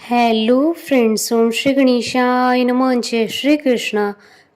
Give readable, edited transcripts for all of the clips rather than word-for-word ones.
Hello friends, ओम श्री गणेशाय नमः। जय श्री कृष्णा।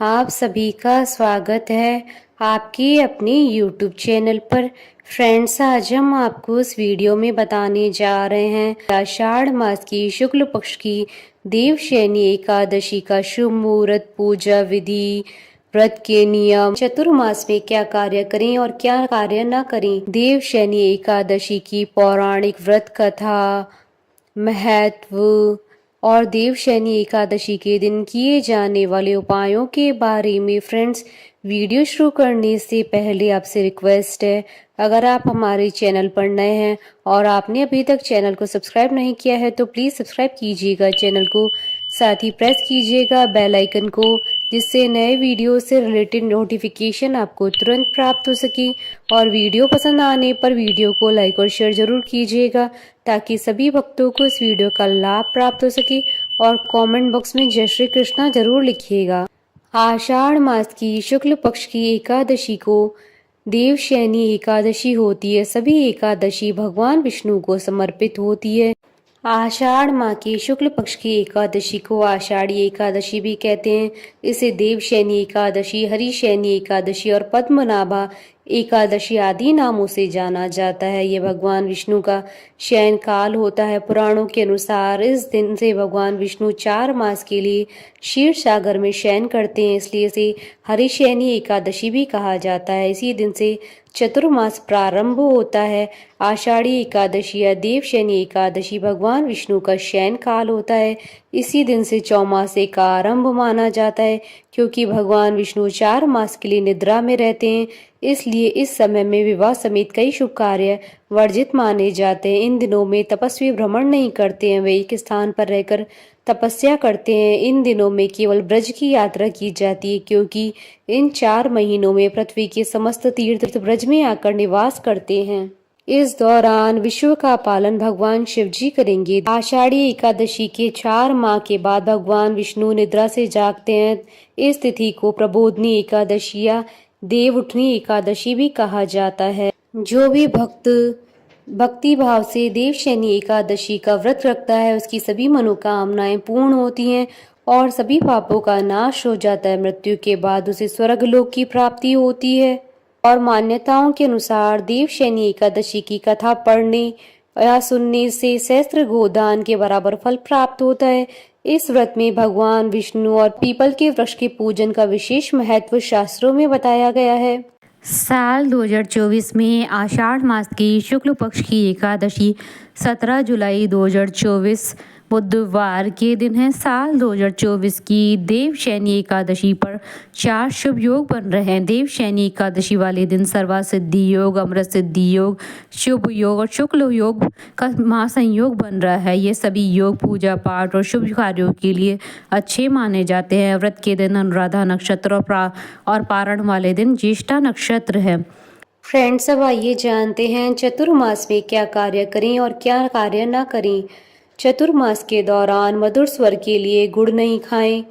आप सभी का स्वागत है आपके अपने यूट्यूब चैनल पर। फ्रेंड्स, आज हम आपको इस वीडियो में बताने जा रहे हैं आषाढ़ मास की शुक्ल पक्ष की देवशयनी एकादशी का शुभ मुहूर्त, पूजा विधि, व्रत के नियम, चतुर्मास में क्या कार्य करें और क्या कार्य न करें, देवशयनी एकादशी की पौराणिक व्रत कथा, महत्व और देवशयनी एकादशी के दिन किए जाने वाले उपायों के बारे में। फ्रेंड्स, वीडियो शुरू करने से पहले आपसे रिक्वेस्ट है, अगर आप हमारे चैनल पर नए हैं और आपने अभी तक चैनल को सब्सक्राइब नहीं किया है तो प्लीज़ सब्सक्राइब कीजिएगा चैनल को, साथ ही प्रेस कीजिएगा बेल आइकन को, जिससे नए वीडियो से रिलेटेड नोटिफिकेशन आपको तुरंत प्राप्त हो सके। और वीडियो पसंद आने पर वीडियो को लाइक और शेयर जरूर कीजिएगा ताकि सभी भक्तों को इस वीडियो का लाभ प्राप्त हो सके। और कमेंट बॉक्स में जय श्री कृष्णा जरूर लिखिएगा। आषाढ़ मास की शुक्ल पक्ष की एकादशी को देवशयनी एकादशी होती है। सभी एकादशी भगवान विष्णु को समर्पित होती है। आषाढ़ माह की शुक्ल पक्ष की एकादशी को आषाढ़ी एकादशी भी कहते हैं। इसे देवशयनी एकादशी, हरिशयनी एकादशी और पद्मनाभा एकादशी आदि नामों से जाना जाता है। यह भगवान विष्णु का शयन काल होता है। पुराणों के अनुसार इस दिन से भगवान विष्णु 4 मास के लिए क्षीर सागर में शयन करते हैं, इसलिए इसे हरिशयनी एकादशी भी कहा जाता है। इसी दिन से चतुर्मास प्रारंभ होता है। आषाढ़ी एकादशी या देवशयनी एकादशी भगवान विष्णु का शयन काल होता है। इसी दिन से चौमासे का आरंभ माना जाता है, क्योंकि भगवान विष्णु 4 मास के लिए निद्रा में रहते हैं। इसलिए इस समय में विवाह समेत कई शुभ कार्य वर्जित माने जाते हैं। इन दिनों में तपस्वी भ्रमण नहीं करते हैं, वे एक स्थान पर रहकर तपस्या करते हैं। इन दिनों में केवल ब्रज की यात्रा की जाती है, क्योंकि इन 4 महीनों में पृथ्वी के समस्त तीर्थ ब्रज में आकर निवास करते हैं। इस दौरान विश्व का पालन भगवान शिव जी करेंगे। आषाढ़ी एकादशी के 4 माह के बाद भगवान विष्णु निद्रा से जागते हैं। इस तिथि को प्रबोधनी एकादशी या देव उठनी एकादशी भी कहा जाता है। जो भी भक्त भक्ति भाव से देवशयनी एकादशी का व्रत रखता है, उसकी सभी मनोकामनाएं पूर्ण होती हैं और सभी पापों का नाश हो जाता है। मृत्यु के बाद उसे स्वर्ग लोक की प्राप्ति होती है। और मान्यताओं के अनुसार देवशयनी एकादशी की कथा पढ़ने या सुनने से सहस्त्र गोदान के बराबर फल प्राप्त होता है। इस व्रत में भगवान विष्णु और पीपल के वृक्ष के पूजन का विशेष महत्व शास्त्रों में बताया गया है। साल 2024 में आषाढ़ मास की शुक्ल पक्ष की एकादशी 17 जुलाई 2024 बुधवार के दिन है। साल 2024 की देवशयनी एकादशी पर 4 शुभ योग बन रहे हैं। देवशयनी एकादशी वाले दिन सर्वासिद्धि योग, अमृत सिद्धि योग, शुभ योग और शुक्ल योग का महासंयोग बन रहा है। ये सभी योग पूजा पाठ और शुभ कार्यों के लिए अच्छे माने जाते हैं। व्रत के दिन अनुराधा नक्षत्र और पारण वाले दिन ज्येष्ठा नक्षत्र है। फ्रेंड्स, अब आइए जानते हैं चतुर्मास में क्या कार्य करें और क्या कार्य न करें। चतुर्मास के दौरान मधुर स्वर के लिए गुड़ नहीं खाएं।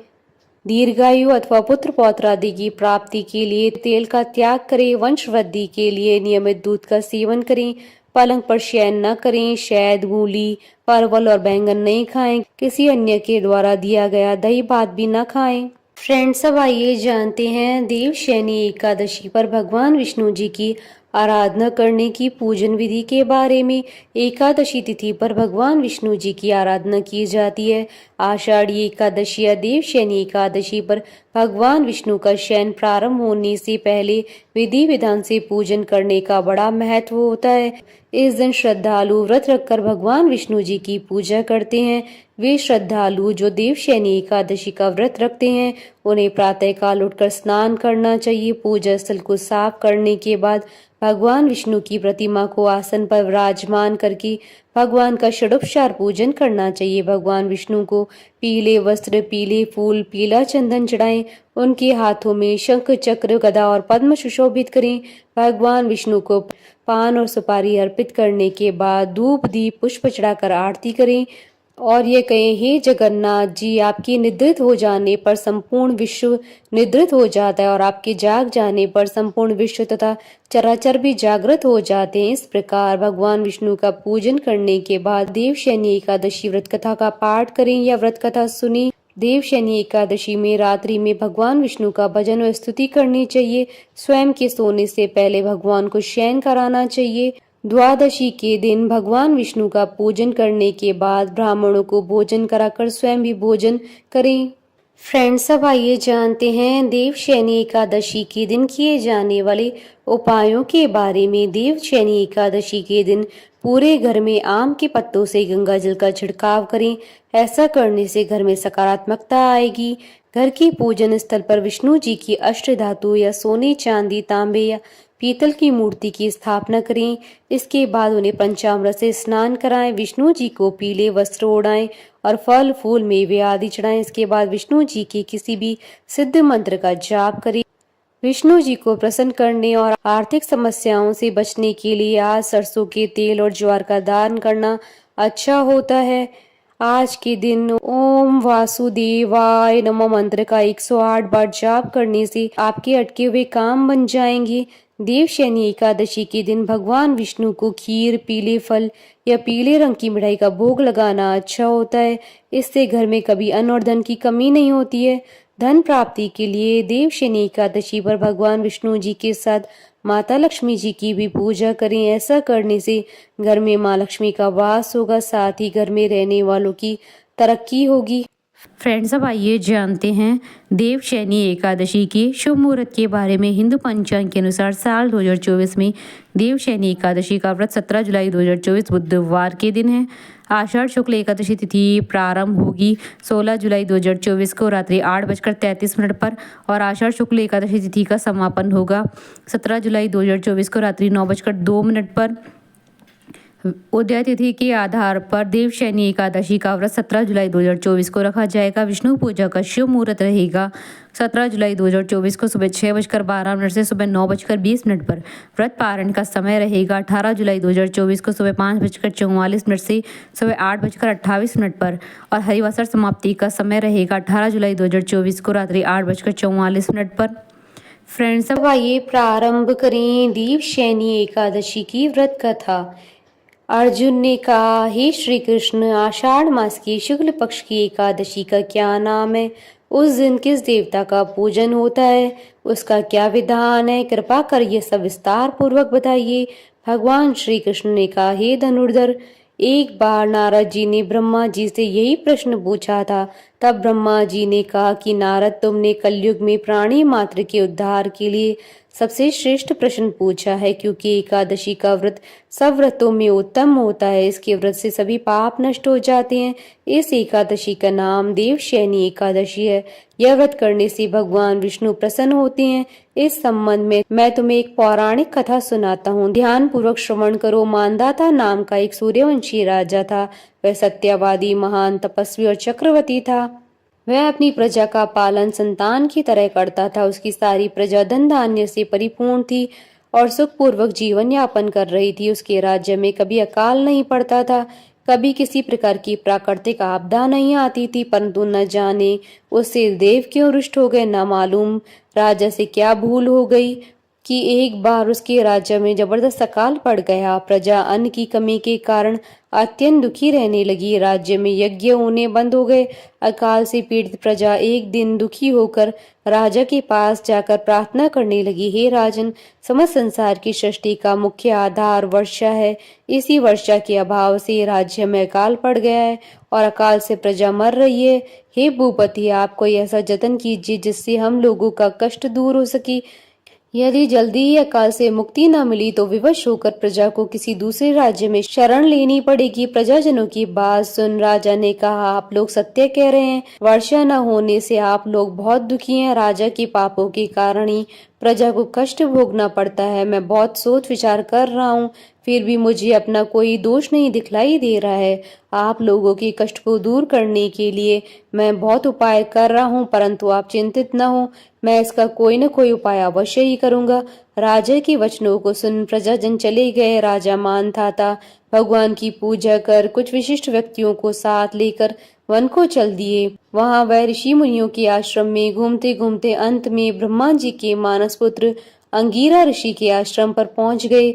दीर्घायु अथवा पुत्र पौत्र आदि की प्राप्ति के लिए तेल का त्याग करें। वंश वृद्धि के लिए नियमित दूध का सेवन करें। पलंग पर शयन न करें। शहद, मूली, परवल और बैंगन नहीं खाएं। किसी अन्य के द्वारा दिया गया दही भात भी न खाएं। फ्रेंड्स, अब आइए जानते हैं देवशयनी एकादशी पर भगवान विष्णु जी की आराधना करने की पूजन विधि के बारे में। एकादशी तिथि पर भगवान विष्णु जी की आराधना की जाती है। आषाढ़ी एकादशी या देवशयनी एकादशी पर भगवान विष्णु का शयन प्रारंभ होने से पहले विधि विधान से पूजन करने का बड़ा महत्व होता है। इस दिन श्रद्धालु व्रत रखकर भगवान विष्णु जी की पूजा करते हैं। वे श्रद्धालु जो देवशयनी एकादशी का व्रत रखते हैं, उन्हें प्रातःकाल उठकर स्नान करना चाहिए। पूजा स्थल को साफ करने के बाद भगवान विष्णु की प्रतिमा को आसन पर विराजमान करके भगवान का षोडशोपचार पूजन करना चाहिए। भगवान विष्णु को पीले वस्त्र, पीले फूल, पीला चंदन चढ़ाएं। उनके हाथों में शंख, चक्र, गदा और पद्म सुशोभित करें। भगवान विष्णु को पान और सुपारी अर्पित करने के बाद धूप, दीप, पुष्प चढ़ाकर आरती करें और ये कहें, हे जगन्नाथ जी, आपके निद्रित हो जाने पर संपूर्ण विश्व निद्रित हो जाता है और आपके जाग जाने पर संपूर्ण विश्व तथा चराचर भी जागृत हो जाते हैं। इस प्रकार भगवान विष्णु का पूजन करने के बाद देवशयनी एकादशी व्रत कथा का पाठ करें या व्रत कथा सुनी। देवशयनी एकादशी में रात्रि में भगवान विष्णु का भजन और स्तुति करनी चाहिए। स्वयं के सोने से पहले भगवान को शयन कराना चाहिए। द्वादशी के दिन भगवान विष्णु का पूजन करने के बाद ब्राह्मणों को भोजन कराकर स्वयं भी भोजन करें। फ्रेंड्स, अब आइए जानते हैं देवशयनी एकादशी के दिन किए जाने वाले उपायों के बारे में। देवशयनी एकादशी के दिन पूरे घर में आम के पत्तों से गंगा जल का छिड़काव करें। ऐसा करने से घर में सकारात्मकता आएगी। घर की पूजन स्थल पर विष्णु जी की अष्ट धातु या सोने, चांदी, तांबे या पीतल की मूर्ति की स्थापना करें। इसके बाद उन्हें पंचामृत से स्नान कराएं। विष्णु जी को पीले वस्त्र ओढ़ाएं और फल फूल मेवे आदि चढ़ाएं। इसके बाद विष्णु जी के किसी भी सिद्ध मंत्र का जाप करें। विष्णु जी को प्रसन्न करने और आर्थिक समस्याओं से बचने के लिए आज सरसों के तेल और ज्वार का दान करना अच्छा होता है। आज के दिन ओम वासुदेवाय नमः मंत्र का 108 बार जाप करने से आपके अटके हुए काम बन जाएंगे। देवशयनी एकादशी के दिन भगवान विष्णु को खीर, पीले फल या पीले रंग की मिठाई का भोग लगाना अच्छा होता है। इससे घर में कभी अन्न और धन की कमी नहीं होती है। धन प्राप्ति के लिए देवशयनी एकादशी पर भगवान विष्णु जी के साथ माता लक्ष्मी जी की भी पूजा करें। ऐसा करने से घर में माँ लक्ष्मी का वास होगा, साथ ही घर में रहने वालों की तरक्की होगी। फ्रेंड्स, अब आइए जानते हैं देवशयनी एकादशी के शुभ मुहूर्त के बारे में। हिंदू पंचांग के अनुसार साल 2024 में देवशयनी एकादशी का व्रत 17 जुलाई 2024 बुधवार के दिन है। आषाढ़ शुक्ल एकादशी तिथि प्रारंभ होगी 16 जुलाई 2024 को रात्रि 8:33 पर और आषाढ़ शुक्ल एकादशी तिथि का समापन होगा 17 जुलाई 2024 को रात्रि 9:02 पर। उदय तिथि के आधार पर देवशयनी एकादशी का व्रत 17 जुलाई 2024 को रखा जाएगा। विष्णु पूजा का शुभ मुहूर्त रहेगा 17 जुलाई 2024 को सुबह 6:12 से सुबह 9:20 पर। व्रत पारण का समय रहेगा 18 जुलाई 2024 को सुबह 5:44 से सुबह 8:28 पर और हरिवासर समाप्ति का समय रहेगा 18 जुलाई 2024 को रात्रि 8:44 पर। फ्रेंड्स, अब आइए प्रारंभ करें देवशयनी एकादशी की व्रत कथा। अर्जुन ने कहा, हे श्री कृष्ण, आषाढ़ मास की शुक्ल पक्ष की एकादशी का क्या नाम है? उस दिन किस देवता का पूजन होता है? उसका क्या विधान है? कृपा कर ये सब विस्तार पूर्वक बताइए। भगवान श्री कृष्ण ने कहा, हे धनुर्धर, एक बार नारद जी ने ब्रह्मा जी से यही प्रश्न पूछा था। तब ब्रह्मा जी ने कहा कि नारद, तुमने कलयुग में प्राणी मात्र के उद्धार के लिए सबसे श्रेष्ठ प्रश्न पूछा है, क्योंकि एकादशी का व्रत सब व्रतों में उत्तम होता है। इसके व्रत से सभी पाप नष्ट हो जाते हैं। इस एकादशी का नाम देवशयनी एकादशी है। यह व्रत करने से भगवान विष्णु प्रसन्न होते हैं। इस संबंध में मैं तुम्हें एक पौराणिक कथा सुनाता हूँ, ध्यान पूर्वक श्रवण करो। मानदाता नाम का एक सूर्यवंशी राजा था। वह सत्यवादी, महान तपस्वी और चक्रवर्ती था। वह अपनी प्रजा का पालन संतान की तरह करता था। उसकी सारी प्रजा धन धान्य से परिपूर्ण थी और सुखपूर्वक जीवन यापन कर रही थी। उसके राज्य में कभी अकाल नहीं पड़ता था, कभी किसी प्रकार की प्राकृतिक आपदा नहीं आती थी। परंतु न जाने उससे देव क्यों रुष्ट हो गए, न मालूम राजा से क्या भूल हो गई कि एक बार उसके राज्य में जबरदस्त अकाल पड़ गया। प्रजा अन्न की कमी के कारण अत्यंत दुखी रहने लगी। राज्य में यज्ञ होने बंद हो गए। अकाल से पीड़ित प्रजा एक दिन दुखी होकर राजा के पास जाकर प्रार्थना करने लगी, हे राजन, समस्त संसार की सृष्टि का मुख्य आधार वर्षा है। इसी वर्षा के अभाव से राज्य में अकाल पड़ गया है और अकाल से प्रजा मर रही है। हे भूपति, आप कोई ऐसा जतन कीजिए जिससे हम लोगों का कष्ट दूर हो सके। यदि जल्दी ही अकाल से मुक्ति न मिली तो विवश होकर प्रजा को किसी दूसरे राज्य में शरण लेनी पड़ेगी। प्रजाजनों की बात सुन राजा ने कहा, आप लोग सत्य कह रहे हैं। वर्षा न होने से आप लोग बहुत दुखी हैं। राजा के पापों के कारण ही प्रजा को कष्ट भोगना पड़ता है। मैं बहुत सोच विचार कर रहा हूँ, फिर भी मुझे अपना कोई दोष नहीं दिखलाई दे रहा है। आप लोगों के कष्ट को दूर करने के लिए मैं बहुत उपाय कर रहा हूँ, परंतु आप चिंतित न हो, मैं इसका कोई न कोई उपाय अवश्य ही करूंगा। राजा के वचनों को सुन प्रजाजन चले गए। राजा मान था भगवान की पूजा कर कुछ विशिष्ट व्यक्तियों को साथ लेकर वन को चल दिए। वहां वह ऋषि मुनियों के आश्रम में घूमते घूमते अंत में ब्रह्मा जी के मानस पुत्र अंगीरा ऋषि के आश्रम पर पहुंच गए।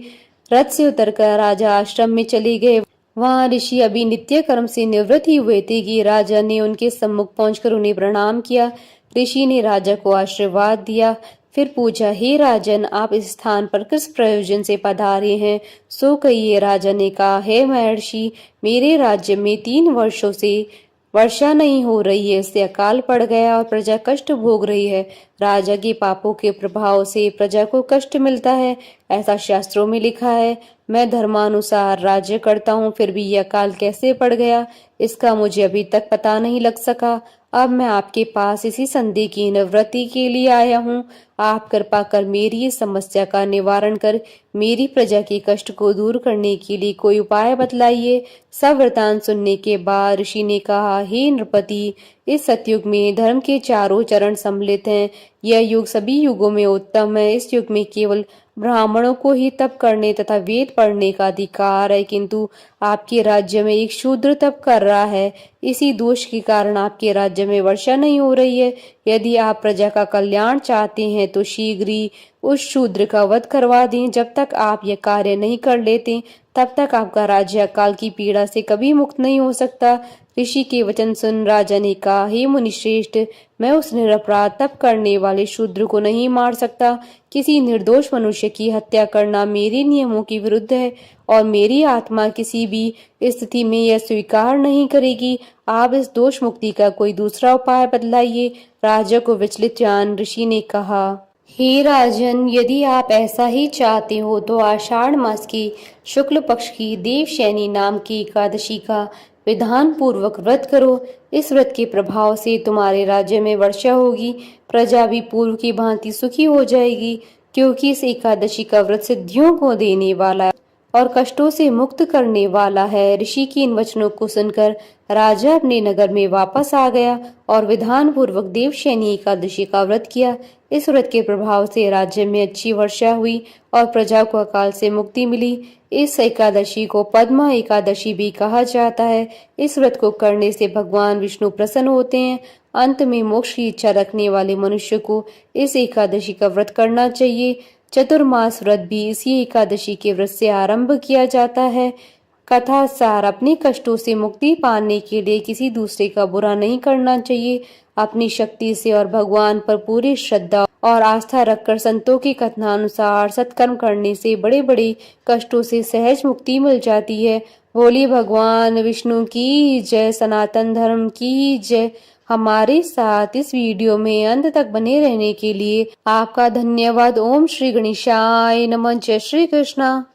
रथ से उतरकर राजा आश्रम में चले गए। वहां ऋषि अभी नित्य कर्म से निवृत्त ही हुए थे कि राजा ने उनके सम्मुख पहुंचकर उन्हें प्रणाम किया। ऋषि ने राजा को आशीर्वाद दिया, फिर पूछा, हे राजन, आप इस स्थान पर किस प्रयोजन से पधारे हैं? सो कहिए। राजा ने कहा, हे महर्षि, मेरे राज्य में 3 वर्षों से वर्षा नहीं हो रही है, इससे अकाल पड़ गया और प्रजा कष्ट भोग रही है। राजा के पापों के प्रभाव से प्रजा को कष्ट मिलता है, ऐसा शास्त्रों में लिखा है। मैं धर्मानुसार राज्य करता हूँ, फिर भी यह अकाल कैसे पड़ गया, इसका मुझे अभी तक पता नहीं लग सका। अब मैं आपके पास इसी संदेह की निवृत्ति के लिए आया हूँ। आप कृपा कर मेरी इस समस्या का निवारण कर मेरी प्रजा के कष्ट को दूर करने के लिए कोई उपाय बतलाइए। सब वृतांत सुनने के बाद ऋषि ने कहा, हे नृपति, इस सतयुग में धर्म के चारों चरण सम्मिलित हैं। यह युग सभी युगों में उत्तम है। इस युग में केवल ब्राह्मणों को ही तप करने तथा वेद पढ़ने का अधिकार है, किंतु आपके राज्य में एक शूद्र तप कर रहा है। इसी दोष के कारण आपके राज्य में वर्षा नहीं हो रही है। यदि आप प्रजा का कल्याण चाहते हैं तो शीघ्र ही उस शूद्र का वध करवा दें। जब तक आप यह कार्य नहीं कर लेते तब तक आपका राज्य अकाल की पीड़ा से कभी मुक्त नहीं हो सकता। ऋषि के वचन सुन राजा ने कहा, हे मुनिश्रेष्ठ, मैं उस निरपराध तप करने वाले शूद्र को नहीं मार सकता। किसी निर्दोष मनुष्य की हत्या करना मेरे नियमों के विरुद्ध है और मेरी आत्मा किसी भी स्थिति में यह स्वीकार नहीं करेगी। आप इस दोष मुक्ति का कोई दूसरा उपाय बतलाइए। राजा को विचलित जान ऋषि ने कहा, हे राजन, यदि आप ऐसा ही चाहते हो तो आषाढ़ मास की शुक्ल पक्ष की देवशयनी नाम की एकादशी का विधान पूर्वक व्रत करो। इस व्रत के प्रभाव से तुम्हारे राज्य में वर्षा होगी, प्रजा भी पूर्व की भांति सुखी हो जाएगी, क्योंकि इस एकादशी का व्रत सिद्धियों को देने वाला और कष्टों से मुक्त करने वाला है। ऋषि की इन वचनों को सुनकर राजा अपने नगर में वापस आ गया और विधान पूर्वक देवशयनी एकादशी का व्रत किया। इस व्रत के प्रभाव से राज्य में अच्छी वर्षा हुई और प्रजा को अकाल से मुक्ति मिली। इस एकादशी को पद्मा एकादशी भी कहा जाता है। इस व्रत को करने से भगवान विष्णु प्रसन्न होते हैं। अंत में मोक्ष की इच्छा रखने वाले मनुष्य को इस एकादशी का व्रत करना चाहिए। चतुर्मास व्रत भी इसी एकादशी के व्रत से आरंभ किया जाता है। कथा सार, अपने कष्टों से मुक्ति पाने के लिए किसी दूसरे का बुरा नहीं करना चाहिए। अपनी शक्ति से और भगवान पर पूरी श्रद्धा और आस्था रखकर संतों के कथनानुसार सत्कर्म करने से बड़े बड़े कष्टों से सहज मुक्ति मिल जाती है। बोली भगवान विष्णु की जय, सनातन धर्म की जय। हमारे साथ इस वीडियो में अंत तक बने रहने के लिए आपका धन्यवाद। ओम श्री गणेशाय नमः। जय श्री कृष्णा।